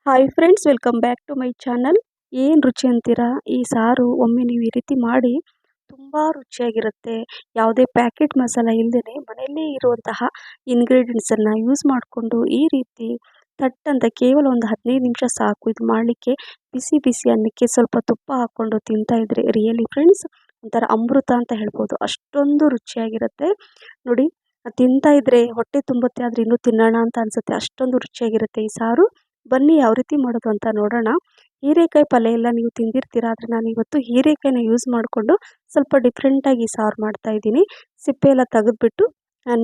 Hi friends, welcome back to my channel. ಏನು ರುಚಿ ಅಂತೀರಾ? ಈ ಸಾರು ಒಮ್ಮೆ ನೀವು ಈ ರೀತಿ ಮಾಡಿ ತುಂಬ ರುಚಿಯಾಗಿರುತ್ತೆ. ಯಾವುದೇ ಪ್ಯಾಕೆಟ್ ಮಸಾಲ ಇಲ್ಲದೇ ಮನೆಯಲ್ಲೇ ಇರುವಂತಹ ಇಂಗ್ರೀಡಿಯೆಂಟ್ಸನ್ನು ಯೂಸ್ ಮಾಡಿಕೊಂಡು ಈ ರೀತಿ ಥಟ್ ಕೇವಲ ಒಂದು 15 ನಿಮಿಷ ಸಾಕು ಇದು ಮಾಡಲಿಕ್ಕೆ. ಬಿಸಿ ಬಿಸಿ ಅನ್ನಕ್ಕೆ ಸ್ವಲ್ಪ ತುಪ್ಪ ಹಾಕ್ಕೊಂಡು ತಿಂತಾ ಇದ್ರೆ ರಿಯಲಿ ಫ್ರೆಂಡ್ಸ್ ಒಂಥರ ಅಮೃತ ಅಂತ ಹೇಳ್ಬೋದು. ಅಷ್ಟೊಂದು ರುಚಿಯಾಗಿರುತ್ತೆ ನೋಡಿ. ತಿಂತಾ ಇದ್ರೆ ಹೊಟ್ಟೆ ತುಂಬುತ್ತೆ, ಆದರೆ ಇನ್ನೂ ತಿನ್ನೋಣ ಅಂತ ಅನಿಸುತ್ತೆ. ಅಷ್ಟೊಂದು ರುಚಿಯಾಗಿರುತ್ತೆ ಈ ಸಾರು. ಬನ್ನಿ ಯಾವ ರೀತಿ ಮಾಡೋದು ಅಂತ ನೋಡೋಣ. ಹೀರೆಕಾಯಿ ಪಲ್ಯ ಎಲ್ಲ ನೀವು ತಿಂದಿರ್ತೀರ, ಆದರೆ ನಾನು ಇವತ್ತು ಹೀರೆಕಾಯಿನ ಯೂಸ್ ಮಾಡಿಕೊಂಡು ಸ್ವಲ್ಪ ಡಿಫ್ರೆಂಟಾಗಿ ಸಾರು ಮಾಡ್ತಾ ಇದ್ದೀನಿ. ಸಿಪ್ಪೆ ಎಲ್ಲ ತೆಗೆದುಬಿಟ್ಟು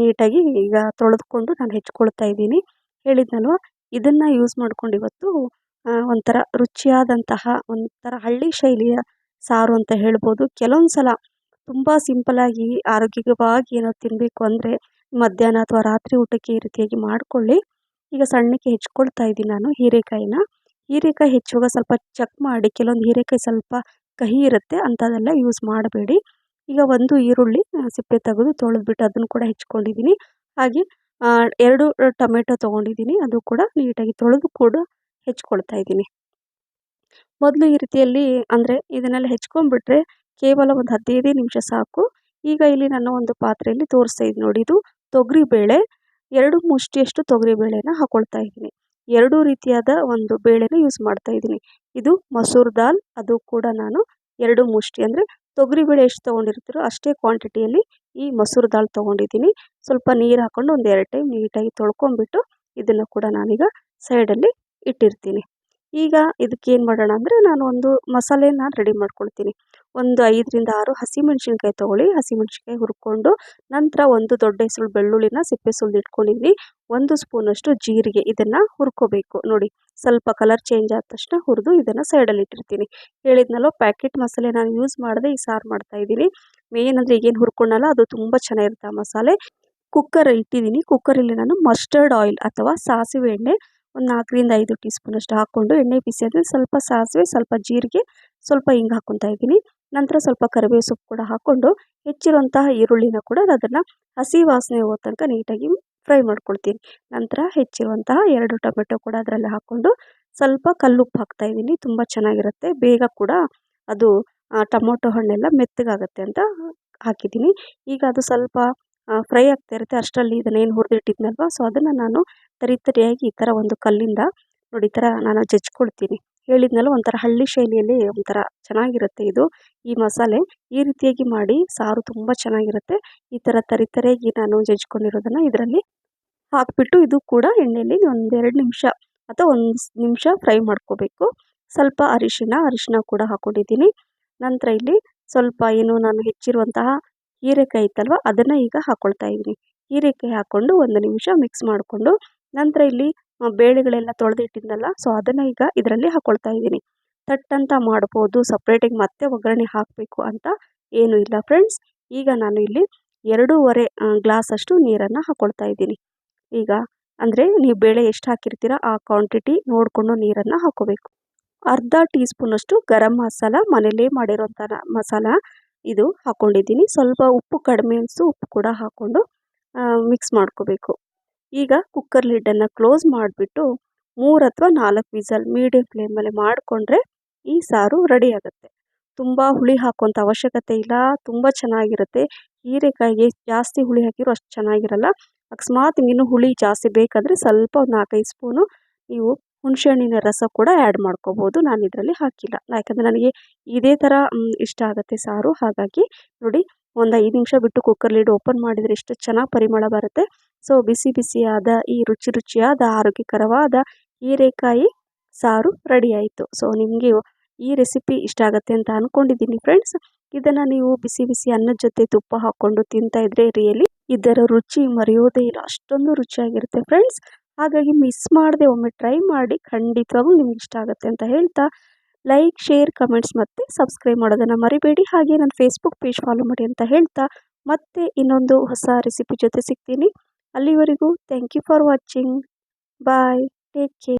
ನೀಟಾಗಿ ಈಗ ತೊಳೆದುಕೊಂಡು ನಾನು ಹೆಚ್ಕೊಳ್ತಾ ಇದ್ದೀನಿ. ಹೇಳಿದ್ನಲ್ವ, ಇದನ್ನು ಯೂಸ್ ಮಾಡ್ಕೊಂಡು ಇವತ್ತು ಒಂಥರ ರುಚಿಯಾದಂತಹ ಒಂಥರ ಹಳ್ಳಿ ಶೈಲಿಯ ಸಾರು ಅಂತ ಹೇಳ್ಬೋದು. ಕೆಲವೊಂದು ಸಲ ತುಂಬ ಸಿಂಪಲಾಗಿ ಆರೋಗ್ಯವಾಗಿ ಏನೋ ತಿನ್ನಬೇಕು ಅಂದರೆ ಮಧ್ಯಾಹ್ನ ಅಥವಾ ರಾತ್ರಿ ಊಟಕ್ಕೆ ಈ ರೀತಿಯಾಗಿ ಮಾಡಿಕೊಳ್ಳಿ. ಈಗ ಸಣ್ಣಕ್ಕೆ ಹೆಚ್ಕೊಳ್ತಾ ಇದ್ದೀನಿ ನಾನು ಹೀರೆಕಾಯಿನ. ಹೀರೆಕಾಯಿ ಹೆಚ್ಚುವಾಗ ಸ್ವಲ್ಪ ಚೆಕ್ ಮಾಡಿ, ಕೆಲವೊಂದು ಹೀರೆಕಾಯಿ ಸ್ವಲ್ಪ ಕಹಿ ಇರುತ್ತೆ, ಅಂಥದ್ದೆಲ್ಲ ಯೂಸ್ ಮಾಡಬೇಡಿ. ಈಗ ಒಂದು ಈರುಳ್ಳಿ ಸಿಪ್ಪೆ ತೆಗೆದು ತೊಳೆದ್ಬಿಟ್ಟು ಅದನ್ನು ಕೂಡ ಹೆಚ್ಕೊಂಡಿದ್ದೀನಿ. ಹಾಗೆ 2 ಟೊಮೆಟೊ ತೊಗೊಂಡಿದ್ದೀನಿ, ಅದು ಕೂಡ ನೀಟಾಗಿ ತೊಳೆದು ಕೂಡ ಹೆಚ್ಕೊಳ್ತಾ ಇದ್ದೀನಿ. ಮೊದಲು ಈ ರೀತಿಯಲ್ಲಿ ಅಂದರೆ ಇದನ್ನೆಲ್ಲ ಹೆಚ್ಕೊಂಡ್ಬಿಟ್ರೆ ಕೇವಲ ಒಂದು 15 ನಿಮಿಷ ಸಾಕು. ಈಗ ಇಲ್ಲಿ ನಾನು ಒಂದು ಪಾತ್ರೆಯಲ್ಲಿ ತೋರಿಸ್ತಾ ಇದ್ದೀನಿ ನೋಡಿ, ಇದು ತೊಗರಿಬೇಳೆ. 2 ಮುಷ್ಟಿಯಷ್ಟು ತೊಗರಿಬೇಳೆನ ಹಾಕ್ಕೊಳ್ತಾ ಇದ್ದೀನಿ. 2 ರೀತಿಯಾದ ಒಂದು ಬೇಳೆನ ಯೂಸ್ ಮಾಡ್ತಾ ಇದ್ದೀನಿ. ಇದು ಮಸೂರ್ ದಾಲ್, ಅದು ಕೂಡ ನಾನು 2 ಮುಷ್ಟಿ ಅಂದರೆ ತೊಗರಿಬೇಳೆ ಎಷ್ಟು ತೊಗೊಂಡಿರ್ತೀರೋ ಅಷ್ಟೇ ಕ್ವಾಂಟಿಟಿಯಲ್ಲಿ ಈ ಮಸೂರ್ ದಾಲ್ ತೊಗೊಂಡಿದ್ದೀನಿ. ಸ್ವಲ್ಪ ನೀರು ಹಾಕ್ಕೊಂಡು ಒಂದು 2 ಟೈಮ್ ನೀಟಾಗಿ ತೊಳ್ಕೊಂಬಿಟ್ಟು ಇದನ್ನು ಕೂಡ ನಾನೀಗ ಸೈಡಲ್ಲಿ ಇಟ್ಟಿರ್ತೀನಿ. ಈಗ ಇದಕ್ಕೇನು ಮಾಡೋಣ ಅಂದರೆ ನಾನು ಒಂದು ಮಸಾಲೆನ ರೆಡಿ ಮಾಡ್ಕೊಳ್ತೀನಿ. ಒಂದು 5ರಿಂದ 6 ಹಸಿಮೆಣ್ಸಿನ್ಕಾಯಿ ತೊಗೊಳ್ಳಿ. ಹಸಿಮೆಣ್ಸಿನ್ಕಾಯಿ ಹುರ್ಕೊಂಡು ನಂತರ ಒಂದು ದೊಡ್ಡ ಹೆಸರು ಬೆಳ್ಳುಳ್ಳಿನ ಸಿಪ್ಪೆ ಸುಲಿದು ಇಟ್ಕೊಂಡಿದ್ದೀನಿ. 1 ಸ್ಪೂನಷ್ಟು ಜೀರಿಗೆ, ಇದನ್ನು ಹುರ್ಕೋಬೇಕು ನೋಡಿ. ಸ್ವಲ್ಪ ಕಲರ್ ಚೇಂಜ್ ಆದ ತಕ್ಷಣ ಹುರಿದು ಇದನ್ನು ಸೈಡಲ್ಲಿ ಇಟ್ಟಿರ್ತೀನಿ. ಹೇಳಿದ್ನಲ್ಲೋ ಪ್ಯಾಕೆಟ್ ಮಸಾಲೆ ನಾನು ಯೂಸ್ ಮಾಡದೆ ಈ ಸಾರು ಮಾಡ್ತಾಯಿದ್ದೀನಿ. ಮೇನ್ ಅಂದರೆ ಈಗೇನು ಹುರ್ಕೊಂಡಲ್ಲ ಅದು ತುಂಬ ಚೆನ್ನಾಗಿರುತ್ತೆ ಆ ಮಸಾಲೆ. ಕುಕ್ಕರ್ ಇಟ್ಟಿದ್ದೀನಿ. ಕುಕ್ಕರಲ್ಲಿ ನಾನು ಮಸ್ಟರ್ಡ್ ಆಯಿಲ್ ಅಥವಾ ಸಾಸಿವೆ ಎಣ್ಣೆ ಒಂದು 4ರಿಂದ 5 ಟೀ ಸ್ಪೂನಷ್ಟು ಹಾಕ್ಕೊಂಡು ಎಣ್ಣೆ ಬಿಸಿ ಆದರೆ ಸ್ವಲ್ಪ ಸಾಸಿವೆ, ಸ್ವಲ್ಪ ಜೀರಿಗೆ, ಸ್ವಲ್ಪ ಹಿಂಗೆ ಹಾಕ್ಕೊತಾ ಇದ್ದೀನಿ. ನಂತರ ಸ್ವಲ್ಪ ಕರಿಬೇವು ಸೊಪ್ಪು ಕೂಡ ಹಾಕ್ಕೊಂಡು ಹೆಚ್ಚಿರುವಂತಹ ಈರುಳ್ಳಿನ ಕೂಡ ಅದನ್ನು ಹಸಿ ವಾಸನೆ ಹೋಗೋ ತನಕ ನೀಟಾಗಿ ಫ್ರೈ ಮಾಡ್ಕೊಳ್ತೀನಿ. ನಂತರ ಹೆಚ್ಚಿರುವಂತಹ 2 ಟೊಮೆಟೊ ಕೂಡ ಅದರಲ್ಲಿ ಹಾಕ್ಕೊಂಡು ಸ್ವಲ್ಪ ಕಲ್ಲುಪ್ಪು ಹಾಕ್ತಾಯಿದ್ದೀನಿ. ತುಂಬ ಚೆನ್ನಾಗಿರುತ್ತೆ, ಬೇಗ ಕೂಡ ಅದು ಟೊಮೊಟೊ ಹಣ್ಣೆಲ್ಲ ಮೆತ್ತಗಾಗುತ್ತೆ ಅಂತ ಹಾಕಿದ್ದೀನಿ. ಈಗ ಅದು ಸ್ವಲ್ಪ ಫ್ರೈ ಆಗ್ತಾ ಇರುತ್ತೆ ಅಷ್ಟರಲ್ಲಿ ಇದನ್ನೇನು ಹುರಿದಿಟ್ಟಿದ್ನಲ್ವ, ಸೊ ಅದನ್ನು ನಾನು ತರಿಯಾಗಿ ಈ ಥರ ಒಂದು ಕಲ್ಲಿಂದ ನೋಡಿ ಈ ಥರ ನಾನು ಜಜ್ಕೊಳ್ತೀನಿ. ಹೇಳಿದ್ನಲ್ಲ ಒಂಥರ ಹಳ್ಳಿ ಶೈಲಿಯಲ್ಲಿ ಒಂಥರ ಚೆನ್ನಾಗಿರುತ್ತೆ ಇದು ಈ ಮಸಾಲೆ. ಈ ರೀತಿಯಾಗಿ ಮಾಡಿ ಸಾರು ತುಂಬ ಚೆನ್ನಾಗಿರುತ್ತೆ. ಈ ಥರ ತರಿಯಾಗಿ ನಾನು ಜಜ್ಕೊಂಡಿರೋದನ್ನು ಇದರಲ್ಲಿ ಹಾಕಿಬಿಟ್ಟು ಇದು ಕೂಡ ಎಣ್ಣೆಯಲ್ಲಿ ಒಂದು 2 ನಿಮಿಷ ಅಥವಾ 1 ನಿಮಿಷ ಫ್ರೈ ಮಾಡ್ಕೋಬೇಕು. ಸ್ವಲ್ಪ ಅರಿಶಿನ ಕೂಡ ಹಾಕ್ಕೊಂಡಿದ್ದೀನಿ. ನಂತರ ಇಲ್ಲಿ ಸ್ವಲ್ಪ ಏನು ನಾನು ಹೆಚ್ಚಿರುವಂತಹ ಹೀರೆಕಾಯಿ ಇತ್ತಲ್ವ ಅದನ್ನು ಈಗ ಹಾಕ್ಕೊಳ್ತಾ ಇದ್ದೀನಿ. ಹೀರೆಕಾಯಿ ಹಾಕ್ಕೊಂಡು 1 ನಿಮಿಷ ಮಿಕ್ಸ್ ಮಾಡಿಕೊಂಡು ನಂತರ ಇಲ್ಲಿ ಬೇಳೆಗಳೆಲ್ಲ ತೊಳೆದಿಟ್ಟಿದ್ನಲ್ಲ, ಸೊ ಅದನ್ನು ಈಗ ಇದರಲ್ಲಿ ಹಾಕ್ಕೊಳ್ತಾ ಇದ್ದೀನಿ. ಥಟ್ ಮಾಡ್ಬೋದು, ಸಪ್ರೇಟಾಗಿ ಮತ್ತೆ ಒಗ್ಗರಣೆ ಹಾಕಬೇಕು ಅಂತ ಏನೂ ಇಲ್ಲ ಫ್ರೆಂಡ್ಸ್. ಈಗ ನಾನು ಇಲ್ಲಿ 2.5 ಗ್ಲಾಸಷ್ಟು ನೀರನ್ನು ಹಾಕ್ಕೊಳ್ತಾ ಇದ್ದೀನಿ. ಈಗ ಅಂದರೆ ನೀವು ಬೇಳೆ ಎಷ್ಟು ಹಾಕಿರ್ತೀರ ಆ ಕ್ವಾಂಟಿಟಿ ನೋಡಿಕೊಂಡು ನೀರನ್ನು ಹಾಕ್ಕೋಬೇಕು. ಅರ್ಧ ಟೀ ಸ್ಪೂನಷ್ಟು ಗರಂ ಮಸಾಲ, ಮನೇಲೇ ಮಾಡಿರೋಂಥ ಮಸಾಲ ಇದು ಹಾಕ್ಕೊಂಡಿದ್ದೀನಿ. ಸ್ವಲ್ಪ ಉಪ್ಪು ಕಡಿಮೆ ಅನಿಸ್ತು, ಉಪ್ಪು ಕೂಡ ಹಾಕ್ಕೊಂಡು ಮಿಕ್ಸ್ ಮಾಡ್ಕೋಬೇಕು. ಈಗ ಕುಕ್ಕರ್ ಲಿಡ್ಡನ್ನು ಕ್ಲೋಸ್ ಮಾಡಿಬಿಟ್ಟು 3 ಅಥವಾ 4 ವಿಸಲ್ ಮೀಡಿಯಮ್ ಫ್ಲೇಮಲ್ಲಿ ಮಾಡಿಕೊಂಡ್ರೆ ಈ ಸಾರು ರೆಡಿ ಆಗುತ್ತೆ. ತುಂಬ ಹುಳಿ ಹಾಕುವಂಥ ಅವಶ್ಯಕತೆ ಇಲ್ಲ, ತುಂಬ ಚೆನ್ನಾಗಿರುತ್ತೆ. ಹೀರೆಕಾಯಿಗೆ ಜಾಸ್ತಿ ಹುಳಿ ಹಾಕಿರೋ ಅಷ್ಟು ಚೆನ್ನಾಗಿರಲ್ಲ. ಅಕಸ್ಮಾತ್ ಇನ್ನೂ ಹುಳಿ ಜಾಸ್ತಿ ಬೇಕಾದರೆ ಸ್ವಲ್ಪ ಒಂದು 4-5 ಸ್ಪೂನು ನೀವು ಹುಣಸೆಹಣ್ಣಿನ ರಸ ಕೂಡ ಆ್ಯಡ್ ಮಾಡ್ಕೋಬೋದು. ನಾನು ಇದರಲ್ಲಿ ಹಾಕಿಲ್ಲ, ಯಾಕಂದರೆ ನನಗೆ ಇದೇ ಥರ ಇಷ್ಟ ಆಗುತ್ತೆ ಸಾರು. ಹಾಗಾಗಿ ನೋಡಿ, ಒಂದು 5 ನಿಮಿಷ ಬಿಟ್ಟು ಕುಕ್ಕರ್ ಲಿಡ್ ಓಪನ್ ಮಾಡಿದರೆ ಎಷ್ಟು ಚೆನ್ನಾಗಿ ಪರಿಮಳ ಬರುತ್ತೆ. ಸೊ ಬಿಸಿ ಬಿಸಿಯಾದ ಈ ರುಚಿಯಾದ ಆರೋಗ್ಯಕರವಾದ ಹೀರೆಕಾಯಿ ಸಾರು ರೆಡಿ ಆಯಿತು. ಸೊ ನಿಮಗೆ ಈ ರೆಸಿಪಿ ಇಷ್ಟ ಆಗುತ್ತೆ ಅಂತ ಅಂದ್ಕೊಂಡಿದ್ದೀನಿ ಫ್ರೆಂಡ್ಸ್. ಇದನ್ನು ನೀವು ಬಿಸಿ ಬಿಸಿ ಅನ್ನದ ಜೊತೆ ತುಪ್ಪ ಹಾಕ್ಕೊಂಡು ತಿಂತಾ ಇದ್ರೆ ರಿಯಲಿ ಇದರ ರುಚಿ ಮರೆಯೋದೇ ಇಲ್ಲ, ಅಷ್ಟೊಂದು ರುಚಿಯಾಗಿರುತ್ತೆ ಫ್ರೆಂಡ್ಸ್. ಹಾಗಾಗಿ ಮಿಸ್ ಮಾಡದೆ ಒಮ್ಮೆ ಟ್ರೈ ಮಾಡಿ, ಖಂಡಿತವಾಗ್ಲೂ ನಿಮ್ಗೆ ಇಷ್ಟ ಆಗುತ್ತೆ ಅಂತ ಹೇಳ್ತಾ ಲೈಕ್, ಶೇರ್, ಕಮೆಂಟ್ಸ್ ಮತ್ತು ಸಬ್ಸ್ಕ್ರೈಬ್ ಮಾಡೋದನ್ನು ಮರಿಬೇಡಿ. ಹಾಗೆ ನನ್ನ ಫೇಸ್ಬುಕ್ ಪೇಜ್ ಫಾಲೋ ಮಾಡಿ ಅಂತ ಹೇಳ್ತಾ ಮತ್ತೆ ಇನ್ನೊಂದು ಹೊಸ ರೆಸಿಪಿ ಜೊತೆ ಸಿಗ್ತೀನಿ. ಅಲ್ಲಿವರೆಗೂ thank you for watching. Bye, take care.